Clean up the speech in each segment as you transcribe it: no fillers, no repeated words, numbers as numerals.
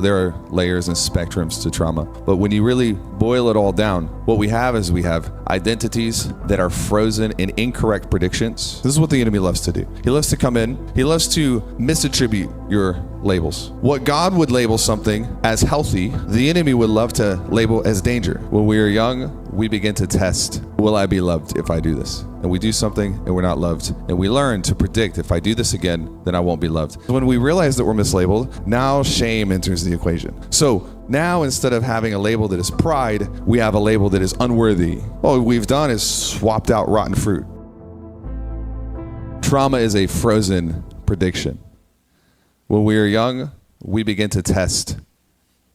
There are layers and spectrums to trauma. But when you really boil it all down, what we have is we have identities that are frozen in incorrect predictions. This is what the enemy loves to do. He loves to come in. He loves to misattribute your labels. What God would label something as healthy, the enemy would love to label as danger. When we are young, we begin to test, will I be loved if I do this? And we do something and we're not loved. And we learn to predict, if I do this again, then I won't be loved. When we realize that we're mislabeled, now shame enters the equation. So now instead of having a label that is pride, we have a label that is unworthy. All we've done is swapped out rotten fruit. Trauma is a frozen prediction. When we are young, we begin to test,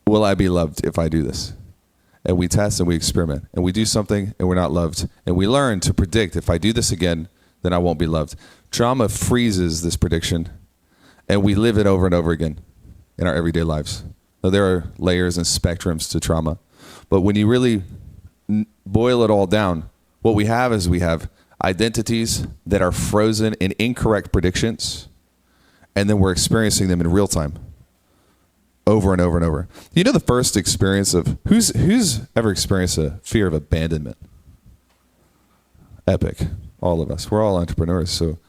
will I be loved if I do this? And we test and we experiment and we do something and we're not loved. And we learn to predict, if I do this again, then I won't be loved. Trauma freezes this prediction and we live it over and over again in our everyday lives. Now, there are layers and spectrums to trauma, but when you really boil it all down, what we have is we have identities that are frozen in incorrect predictions, and then we're experiencing them in real time. Over and over and over. You know the first experience of, who's ever experienced a fear of abandonment? Epic. All of us. We're all entrepreneurs, so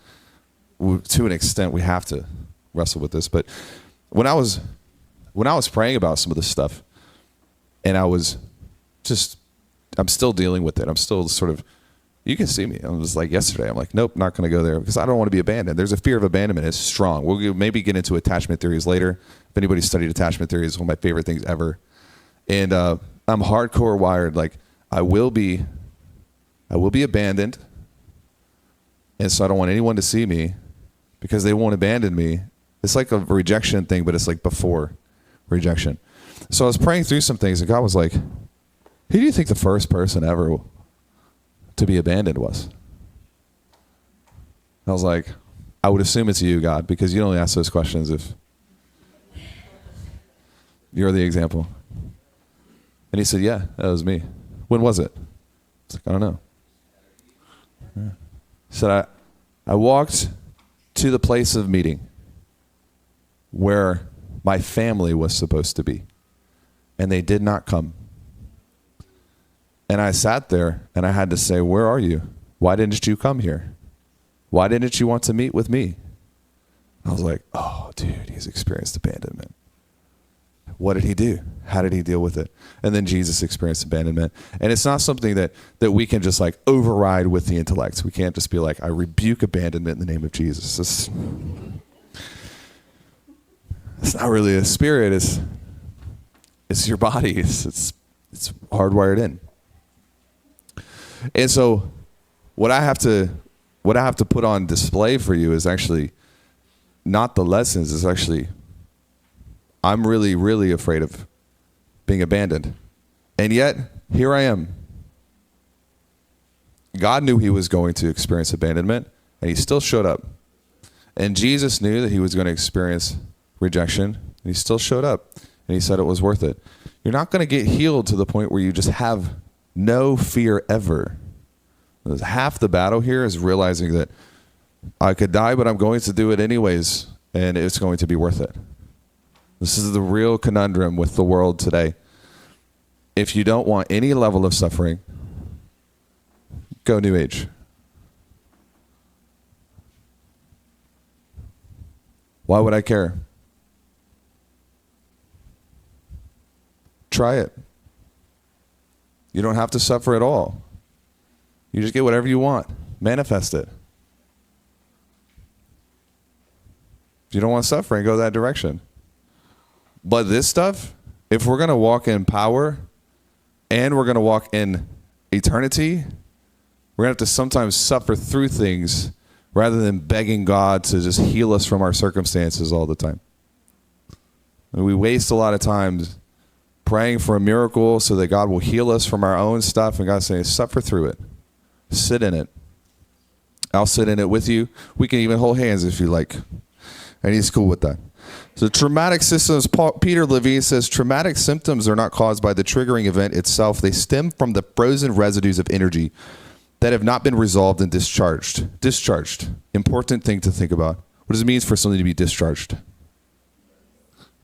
to an extent we have to wrestle with this. But when I was praying about some of this stuff, and I'm still dealing with it. I'm still sort of, you can see me. I was like yesterday, I'm like, nope, not going to go there because I don't want to be abandoned. There's a fear of abandonment. It's strong. We'll maybe get into attachment theories later. If anybody studied attachment theory, it's one of my favorite things ever. And I'm hardcore wired. Like I will be abandoned. And so I don't want anyone to see me because they won't abandon me. It's like a rejection thing, but it's like before rejection. So I was praying through some things and God was like, who do you think the first person ever to be abandoned was? I was like, I would assume it's you, God, because you only ask those questions if you're the example. And he said, yeah, that was me. When was it? I was like, I don't know. Yeah. He said, I walked to the place of meeting where my family was supposed to be, and they did not come. And I sat there and I had to say, where are you? Why didn't you come here? Why didn't you want to meet with me? I was like, oh, dude, he's experienced abandonment. What did he do? How did he deal with it? And then Jesus experienced abandonment. And it's not something that we can just like override with the intellect. We can't just be like, I rebuke abandonment in the name of Jesus. It's not really a spirit. It's your body. It's hardwired in. And so what I have to put on display for you is actually not the lessons. It's actually, I'm really, really afraid of being abandoned. And yet, here I am. God knew he was going to experience abandonment, and he still showed up. And Jesus knew that he was going to experience rejection, and he still showed up. And he said it was worth it. You're not going to get healed to the point where you just have no fear ever. Half the battle here is realizing that I could die, but I'm going to do it anyways, and it's going to be worth it. This is the real conundrum with the world today. If you don't want any level of suffering, go New Age. Why would I care? Try it. You don't have to suffer at all. You just get whatever you want. Manifest it. If you don't want suffering, go that direction. But this stuff, if we're going to walk in power and we're going to walk in eternity, we're going to have to sometimes suffer through things rather than begging God to just heal us from our circumstances all the time. And we waste a lot of time praying for a miracle so that God will heal us from our own stuff, and God's saying, suffer through it. Sit in it. I'll sit in it with you. We can even hold hands if you like. And he's cool with that. So traumatic systems, Peter Levine says, traumatic symptoms are not caused by the triggering event itself. They stem from the frozen residues of energy that have not been resolved and discharged. Discharged. Important thing to think about. What does it mean for something to be discharged?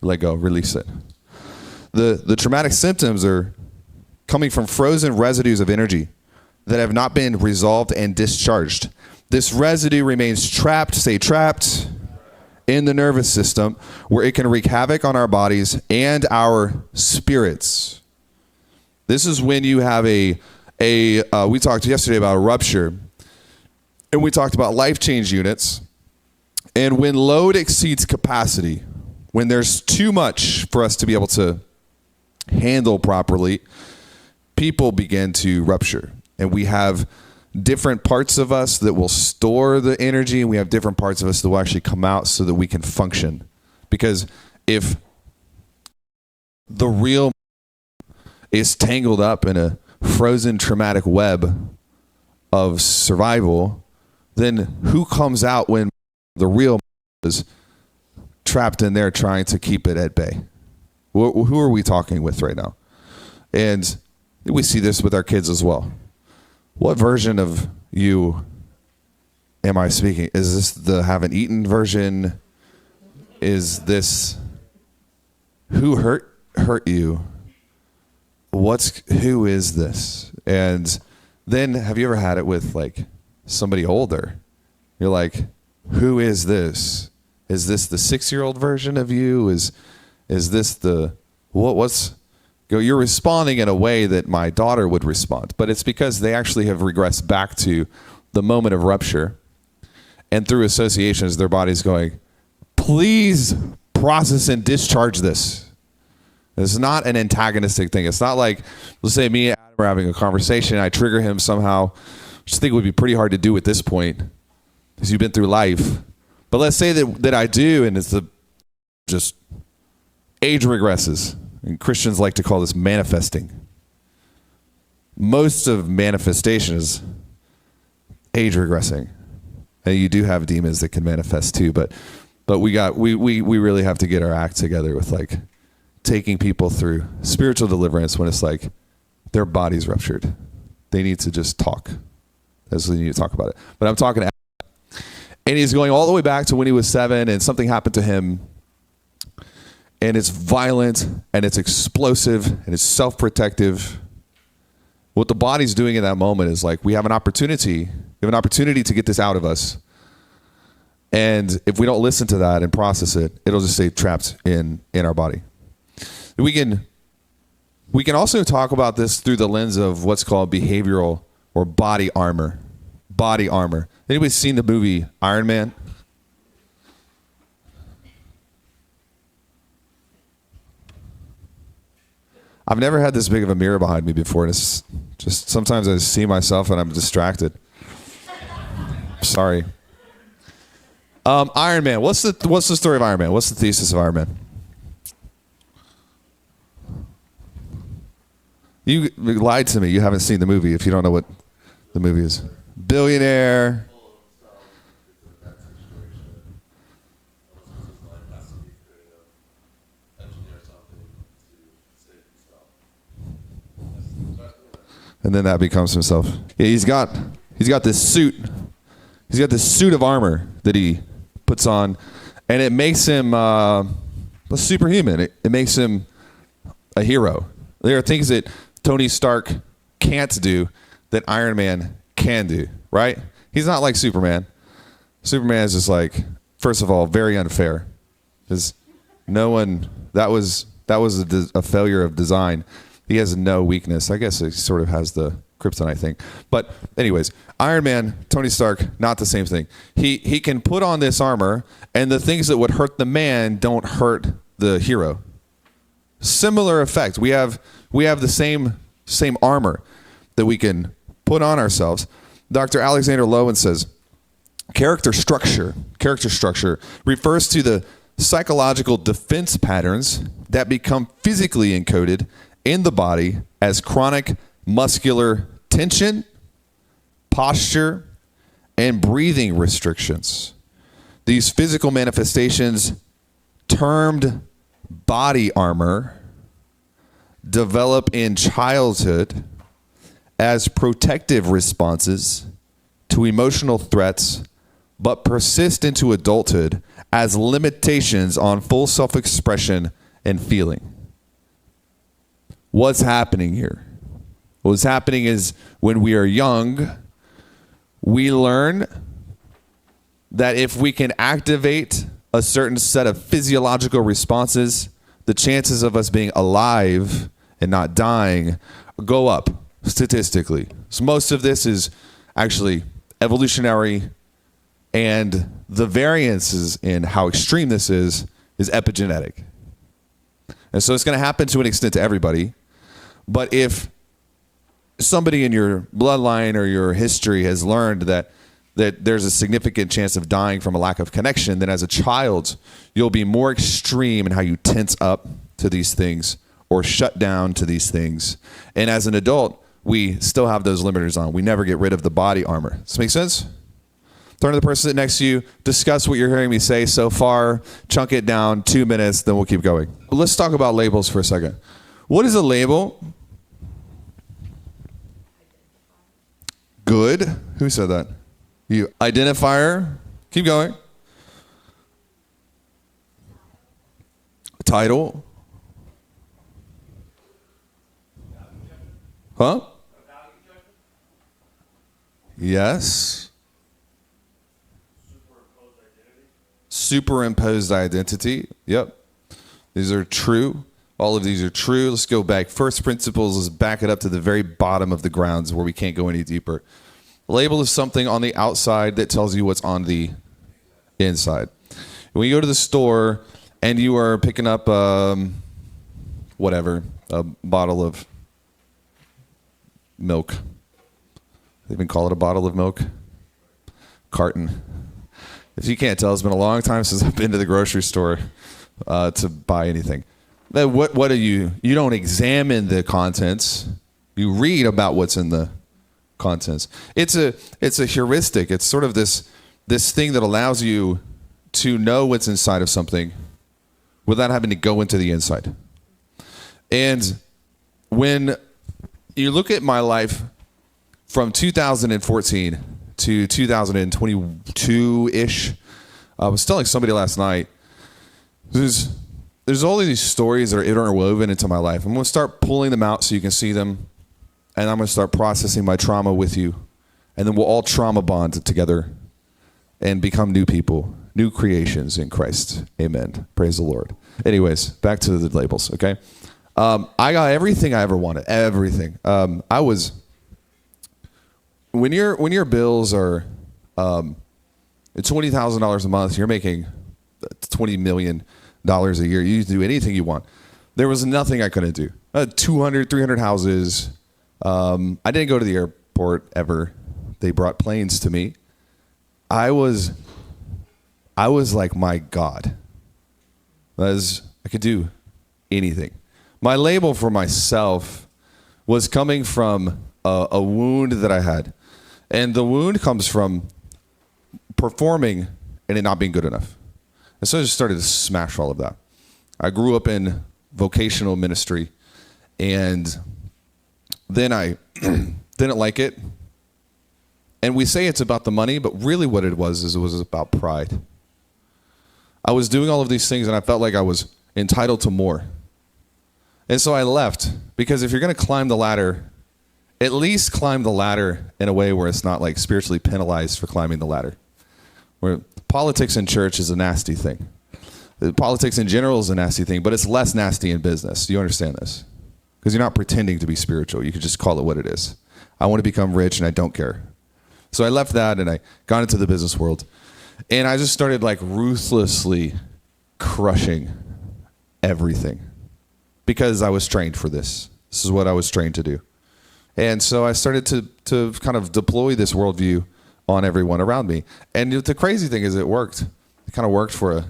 Let go, release it. The traumatic symptoms are coming from frozen residues of energy that have not been resolved and discharged. This residue remains trapped, say trapped, in the nervous system, where it can wreak havoc on our bodies and our spirits. This is when you have we talked yesterday about a rupture, and we talked about life change units. And when load exceeds capacity, when there's too much for us to be able to handle properly, people begin to rupture. And we have different parts of us that will store the energy, and we have different parts of us that will actually come out so that we can function. Because if the real is tangled up in a frozen traumatic web of survival, then who comes out when the real is trapped in there trying to keep it at bay? Who are we talking with right now? And we see this with our kids as well. What version of you am I speaking? Is this the haven't eaten version? Is this who hurt you? Who is this? And then have you ever had it with like somebody older? You're like, who is this? Is this the 6-year-old version of you? Is this the you're responding in a way that my daughter would respond, but it's because they actually have regressed back to the moment of rupture, and through associations, their body's going, please process and discharge this. It's not an antagonistic thing. It's not like, let's say me and Adam are having a conversation, I trigger him somehow, which I think would be pretty hard to do at this point, because you've been through life. But let's say that I do, and it's just age regresses. And Christians like to call this manifesting. Most of manifestation is age regressing. And you do have demons that can manifest too, but we really have to get our act together with like taking people through spiritual deliverance when it's like their body's ruptured. They need to just talk. That's what you need to talk about it. But I'm talking to Adam, and he's going all the way back to when he was 7 and something happened to him. And it's violent, and it's explosive, and it's self-protective. What the body's doing in that moment is like, we have an opportunity to get this out of us. And if we don't listen to that and process it, it'll just stay trapped in our body. We can also talk about this through the lens of what's called behavioral or body armor. Body armor. Anybody seen the movie Iron Man? I've never had this big of a mirror behind me before, and it's just sometimes I see myself and I'm distracted. Sorry. Iron Man. What's the story of Iron Man? What's the thesis of Iron Man? You lied to me. You haven't seen the movie if you don't know what the movie is. Billionaire. And then that becomes himself. Yeah, he's got this suit. He's got this suit of armor that he puts on, and it makes him superhuman. It makes him a hero. There are things that Tony Stark can't do that Iron Man can do, right? He's not like Superman. Superman is just like, first of all, very unfair. Because that was a failure of design. He has no weakness. I guess he sort of has the kryptonite thing. But anyways, Iron Man, Tony Stark, not the same thing. He can put on this armor, and the things that would hurt the man don't hurt the hero. Similar effect. We have the same armor that we can put on ourselves. Dr. Alexander Lowen says, character structure refers to the psychological defense patterns that become physically encoded in the body as chronic muscular tension, posture, and breathing restrictions. These physical manifestations, termed body armor, develop in childhood as protective responses to emotional threats, but persist into adulthood as limitations on full self-expression and feeling. what's happening here? What's happening is when we are young, we learn that if we can activate a certain set of physiological responses, the chances of us being alive and not dying go up statistically. So most of this is actually evolutionary, and the variances in how extreme this is epigenetic. And so it's going to happen to an extent to everybody. But if somebody in your bloodline or your history has learned that there's a significant chance of dying from a lack of connection, then as a child, you'll be more extreme in how you tense up to these things or shut down to these things. And as an adult, we still have those limiters on. We never get rid of the body armor. Does this make sense? Turn to the person sitting next to you, discuss what you're hearing me say so far, chunk it down, 2 minutes, then we'll keep going. Let's talk about labels for a second. What is a label? Good. Who said that? You. Identifier. Keep going. Title. Huh? Yes. Superimposed identity. Yep. These are true. All of these are true. Let's go back. First principles, let's back it up to the very bottom of the grounds where we can't go any deeper. Label is something on the outside that tells you what's on the inside. When you go to the store and you are picking up whatever, a bottle of milk. They even call it a bottle of milk. Carton. If you can't tell, it's been a long time since I've been to the grocery store to buy anything. What do you don't examine the contents. You read about what's in the contents. It's a heuristic. It's sort of this thing that allows you to know what's inside of something without having to go into the inside. And when you look at my life from 2014 to 2022-ish, I was telling somebody last night, there's all of these stories that are interwoven into my life. I'm going to start pulling them out so you can see them, and I'm going to start processing my trauma with you, and then we'll all trauma bond together and become new people, new creations in Christ. Amen. Praise the Lord. Anyways, back to the labels, okay? I got everything I ever wanted, everything. When your bills are $20,000 a month, you're making $20 million a year. You can do anything you want. There was nothing I couldn't do. 200, 300 houses. I didn't go to the airport ever. They brought planes to me. I was like, my God. I could do anything. My label for myself was coming from a wound that I had. And the wound comes from performing and it not being good enough. And so I just started to smash all of that. I grew up in vocational ministry, and then I didn't like it. And we say it's about the money, but really what it was about pride. I was doing all of these things, and I felt like I was entitled to more. And so I left, because if you're going to climb the ladder, at least climb the ladder in a way where it's not like spiritually penalized for climbing the ladder. Where politics in church is a nasty thing. Politics in general is a nasty thing, but it's less nasty in business. Do you understand this? Because you're not pretending to be spiritual. You can just call it what it is. I want to become rich and I don't care. So I left that and I got into the business world. And I just started like ruthlessly crushing everything because I was trained for this. This is what I was trained to do. And so I started to kind of deploy this worldview on everyone around me. And the crazy thing is it worked. It kind of worked for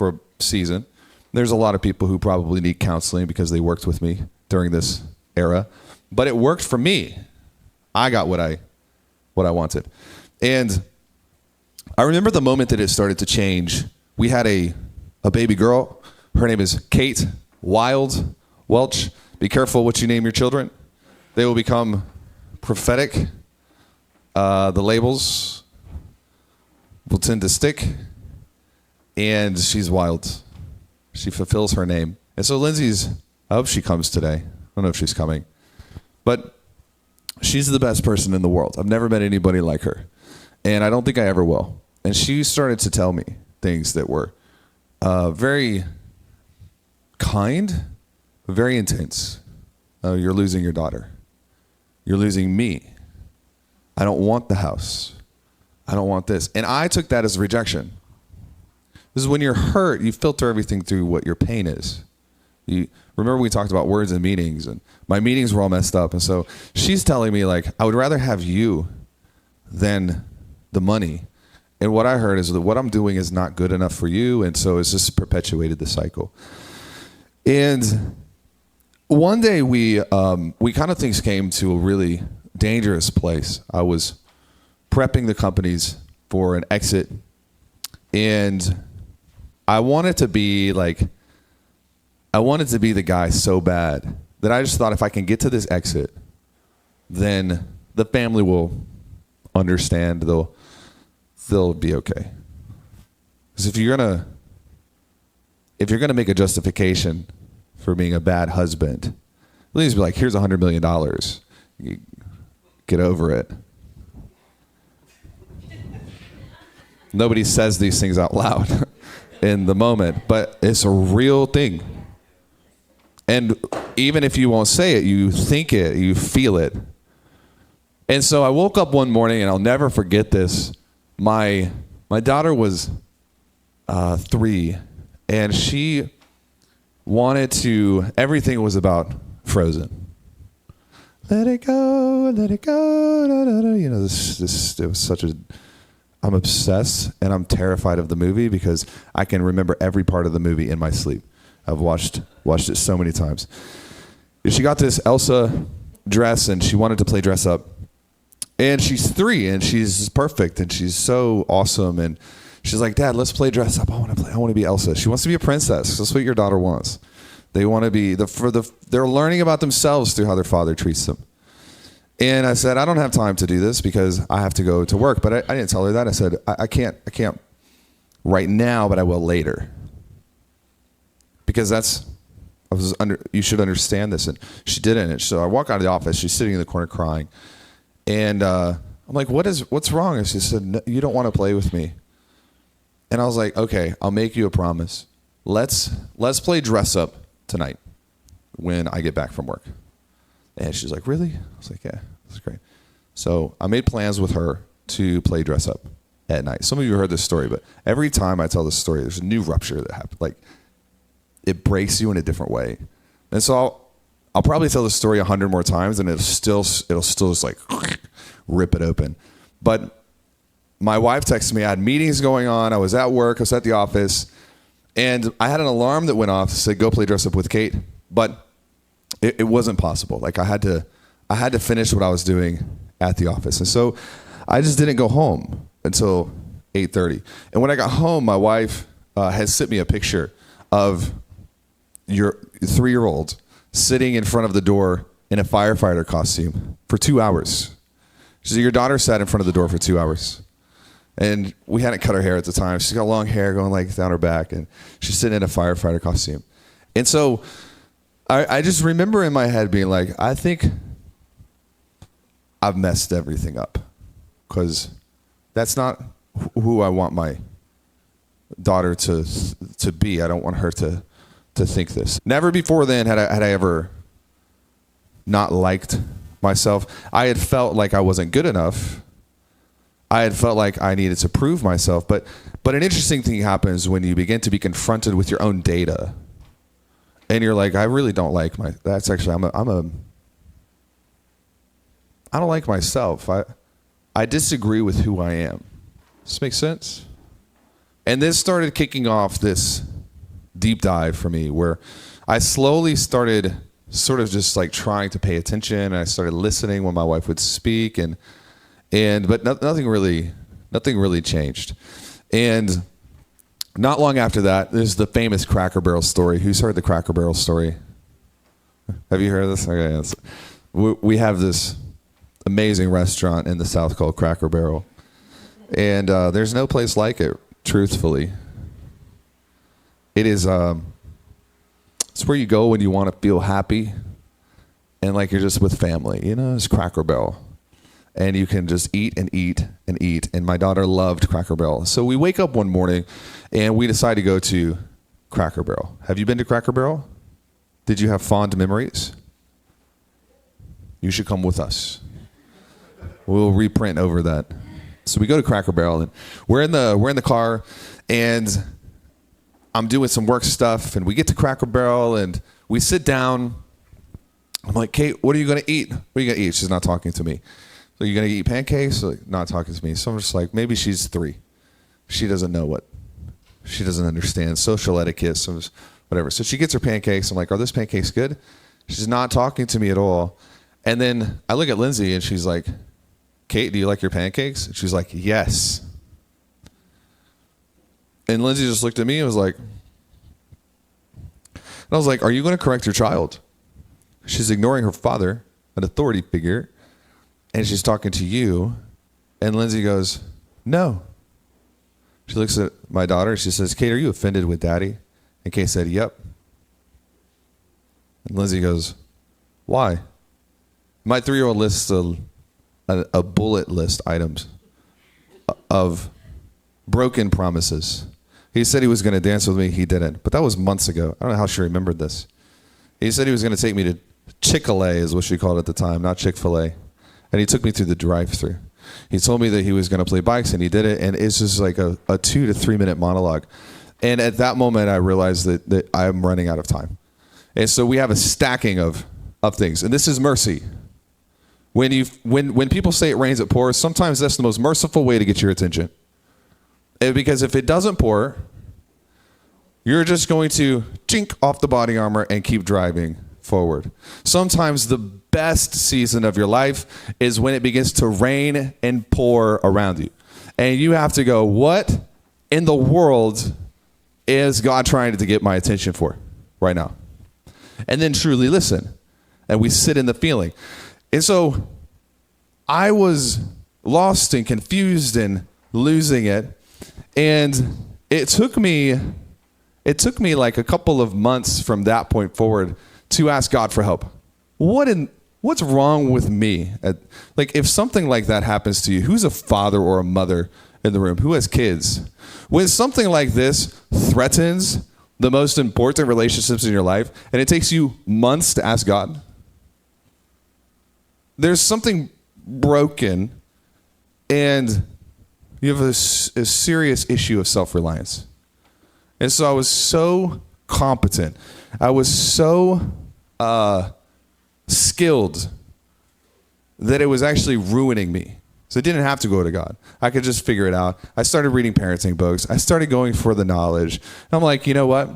a season. There's a lot of people who probably need counseling because they worked with me during this era. But it worked for me. I got what I wanted. And I remember the moment that it started to change. We had a baby girl. Her name is Kate Welch. Be careful what you name your children. They will become prophetic. The labels will tend to stick. And she's wild. She fulfills her name. And so Lindsay's, I hope she comes today. don't know if she's coming. But she's the best person in the world. I've never met anybody like her. And I don't think I ever will. And she started to tell me things that were very kind, but very intense. You're losing your daughter. You're losing me. I don't want the house. I don't want this. And I took that as rejection. This is when you're hurt, you filter everything through what your pain is. You remember we talked about words and meanings, and my meanings were all messed up. And so she's telling me, like, I would rather have you than the money. And what I heard is that what I'm doing is not good enough for you. And so it's just perpetuated the cycle. And one day we kind of things came to a really dangerous place. I was prepping the companies for an exit, and I wanted to be the guy so bad that I just thought if I can get to this exit, then the family will understand. They'll be okay. Because if you're gonna make a justification for being a bad husband, at least be like, here's $100 million. You get over it. Nobody says these things out loud in the moment, but it's a real thing. And even if you won't say it, you think it, you feel it. And so I woke up one morning, and I'll never forget this. My daughter was 3, and she wanted to, everything was about Frozen. Let it go, da, da, da. You know, this it was such a, I'm obsessed, and I'm terrified of the movie because I can remember every part of the movie in my sleep. I've watched it so many times. She got this Elsa dress, and she wanted to play dress up. And she's 3, and she's perfect, and she's so awesome. And she's like, Dad, let's play dress up. I want to be Elsa. She wants to be a princess. That's what your daughter wants. They want to be they're learning about themselves through how their father treats them. And I said, I don't have time to do this because I have to go to work. But I didn't tell her that. I said, I can't right now, but I will later. Because you should understand this. And she didn't. And so I walk out of the office. She's sitting in the corner crying. And I'm like, what's wrong? And she said, no, you don't want to play with me. And I was like, okay, I'll make you a promise. Let's play dress up tonight when I get back from work. And she's like, really? I was like, yeah, that's great. So I made plans with her to play dress up at night. Some of you heard this story, but every time I tell this story, there's a new rupture that happened. Like, it breaks you in a different way. And so I'll probably tell the story 100 more times, and it'll still just like rip it open. But my wife texted me. I had meetings going on. I was at work. I was at the office, and I had an alarm that went off that said, "Go play dress up with Kate." But it wasn't possible. Like I had to finish what I was doing at the office, and so I just didn't go home until 8:30. And when I got home, my wife had sent me a picture of your 3-year-old sitting in front of the door in a firefighter costume for 2 hours. She said, your daughter sat in front of the door for 2 hours. And we hadn't cut her hair at the time. She's got long hair going like down her back, and she's sitting in a firefighter costume. And so I just remember in my head being like, I think I've messed everything up, because that's not who I want my daughter to be. I don't want her to think this. Never before then had I ever not liked myself. I had felt like I wasn't good enough. I had felt like I needed to prove myself. But an interesting thing happens when you begin to be confronted with your own data, and you're like, I really don't like that's actually I don't like myself. I disagree with who I am. Does this make sense? And this started kicking off this deep dive for me, where I slowly started sort of just like trying to pay attention, and I started listening when my wife would speak, but nothing really changed. And not long after that, there's the famous Cracker Barrel story. Who's heard the Cracker Barrel story? Have you heard of this? Okay, we have this amazing restaurant in the South called Cracker Barrel, and there's no place like it, truthfully. It is it's where you go when you want to feel happy and like you're just with family, you know, it's Cracker Barrel. And you can just eat and eat and eat. And my daughter loved Cracker Barrel. So we wake up one morning and we decide to go to Cracker Barrel. Have you been to Cracker Barrel? Did you have fond memories? You should come with us. We'll reprint over that. So we go to Cracker Barrel and we're in the car and I'm doing some work stuff and we get to Cracker Barrel and we sit down. I'm like, Kate, what are you going to eat? What are you going to eat? She's not talking to me. So you're going to eat pancakes? Like, not talking to me. So I'm just like, maybe she's 3. She doesn't know she doesn't understand social etiquette, so whatever. So she gets her pancakes. I'm like, are those pancakes good? She's not talking to me at all. And then I look at Lindsay and she's like, Kate, do you like your pancakes? And she's like, yes. And Lindsay just looked at me and was like, and I was like, are you going to correct your child? She's ignoring her father, an authority figure. And she's talking to you. And Lindsay goes, no. She looks at my daughter and she says, Kate, are you offended with daddy? And Kate said, yep. And Lindsay goes, why? My 3-year-old lists a bullet list items of broken promises. He said he was going to dance with me. He didn't. But that was months ago. I don't know how she remembered this. He said he was going to take me to Chick-fil-A is what she called it at the time, not Chick-fil-A. And he took me through the drive-thru. He told me that he was going to play bikes, and he did it. And it's just like a 2 to 3 minute monologue. And at that moment, I realized that I'm running out of time. And so we have a stacking of things. And this is mercy. When people say it rains, it pours, sometimes that's the most merciful way to get your attention. Because if it doesn't pour, you're just going to chink off the body armor and keep driving forward. Sometimes the best season of your life is when it begins to rain and pour around you. And you have to go, what in the world is God trying to get my attention for right now? And then truly listen. And we sit in the feeling. And so I was lost and confused and losing it. And it took me like a couple of months from that point forward to ask God for help. What's wrong with me? Like if something like that happens to you, who's a father or a mother in the room? Who has kids? When something like this threatens the most important relationships in your life, and it takes you months to ask God, there's something broken, and you have a serious issue of self-reliance. And so I was so competent. I was so skilled that it was actually ruining me. So I didn't have to go to God. I could just figure it out. I started reading parenting books. I started going for the knowledge. And I'm like, you know what?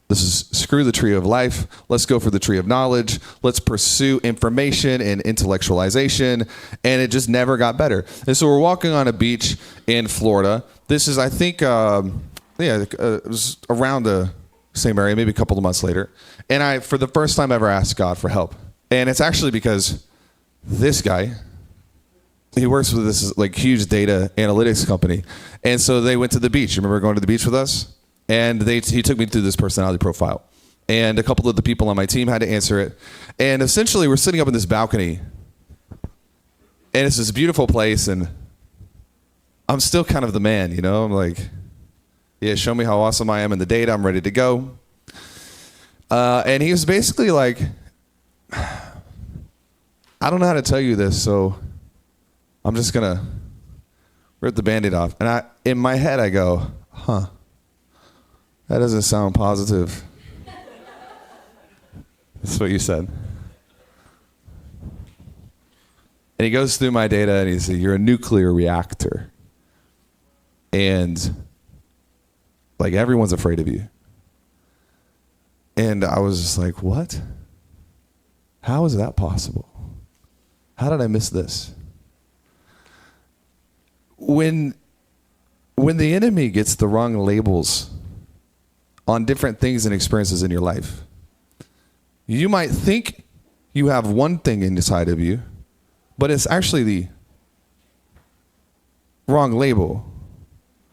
This is screw the tree of life. Let's go for the tree of knowledge. Let's pursue information and intellectualization. And it just never got better. And so we're walking on a beach in Florida. This is, I think, it was around the same area, maybe a couple of months later. And I, for the first time ever, asked God for help. And it's actually because this guy, he works with this like huge data analytics company. And so they went to the beach. You remember going to the beach with us? And he took me through this personality profile. And a couple of the people on my team had to answer it. And essentially, we're sitting up in this balcony. And it's this beautiful place. And I'm still kind of the man, you know? I'm like, yeah, show me how awesome I am in the data. I'm ready to go. And he was basically like, I don't know how to tell you this, so I'm just going to rip the Band-Aid off. And in my head, I go, that doesn't sound positive. That's what you said. And he goes through my data and he says, you're a nuclear reactor. And like everyone's afraid of you. And I was just like, what? How is that possible? How did I miss this? When the enemy gets the wrong labels on different things and experiences in your life, you might think you have one thing inside of you, but it's actually the wrong label.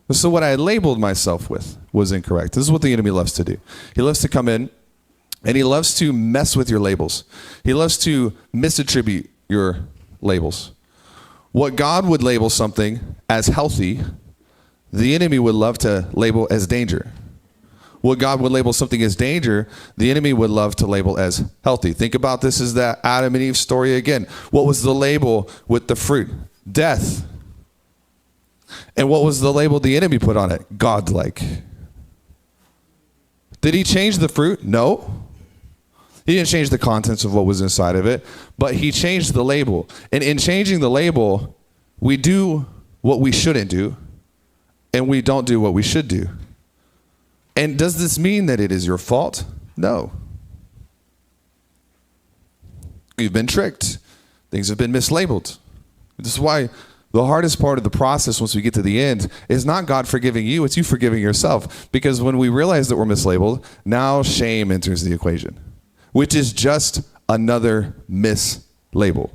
So what I labeled myself with was incorrect. This is what the enemy loves to do. He loves to come in And he loves to mess with your labels. He loves to misattribute your labels. What God would label something as healthy, the enemy would love to label as danger. What God would label something as danger, the enemy would love to label as healthy. Think about this as that Adam and Eve story again. What was the label with the fruit? Death. And what was the label the enemy put on it? Godlike. Did he change the fruit? No. He didn't change the contents of what was inside of it, but he changed the label. And in changing the label, we do what we shouldn't do, and we don't do what we should do. And does this mean that it is your fault? No. You've been tricked. Things have been mislabeled. This is why the hardest part of the process once we get to the end is not God forgiving you, it's you forgiving yourself. Because when we realize that we're mislabeled, now shame enters the equation, which is just another mislabel.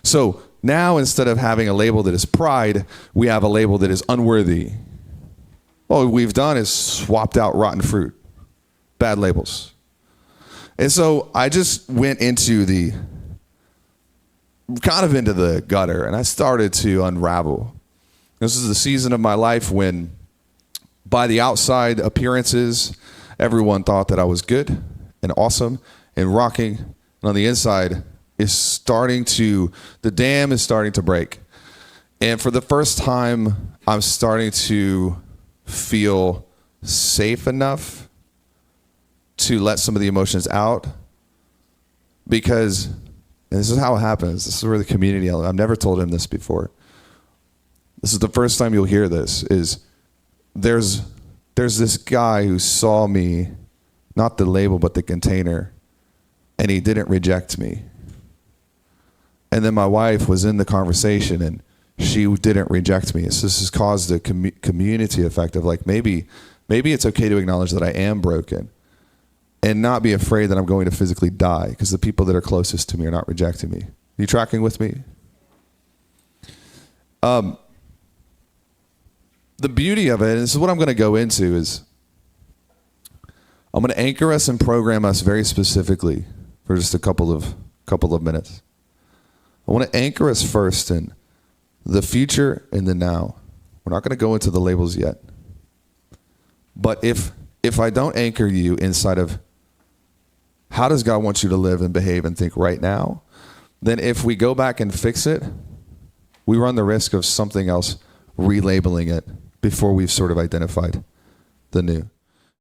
So now instead of having a label that is pride, we have a label that is unworthy. All we've done is swapped out rotten fruit, bad labels. And so I just went into the gutter, and I started to unravel. This is the season of my life when, by the outside appearances, everyone thought that I was good and awesome and rocking. And on the inside, the dam is starting to break. And for the first time, I'm starting to feel safe enough to let some of the emotions out, because, and this is how it happens. This is where the community element, I've never told him this before. This is the first time you'll hear this, is there's this guy who saw me, not the label, but the container, and he didn't reject me. And then my wife was in the conversation, and she didn't reject me. So this has caused a community effect of like, maybe it's okay to acknowledge that I am broken and not be afraid that I'm going to physically die because the people that are closest to me are not rejecting me. Are you tracking with me? The beauty of it, and this is what I'm going to go into, is I'm going to anchor us and program us very specifically for just a couple of minutes. I want to anchor us first in the future and the now. We're not going to go into the labels yet. But if I don't anchor you inside of how does God want you to live and behave and think right now, then if we go back and fix it, we run the risk of something else relabeling it before we've sort of identified the new.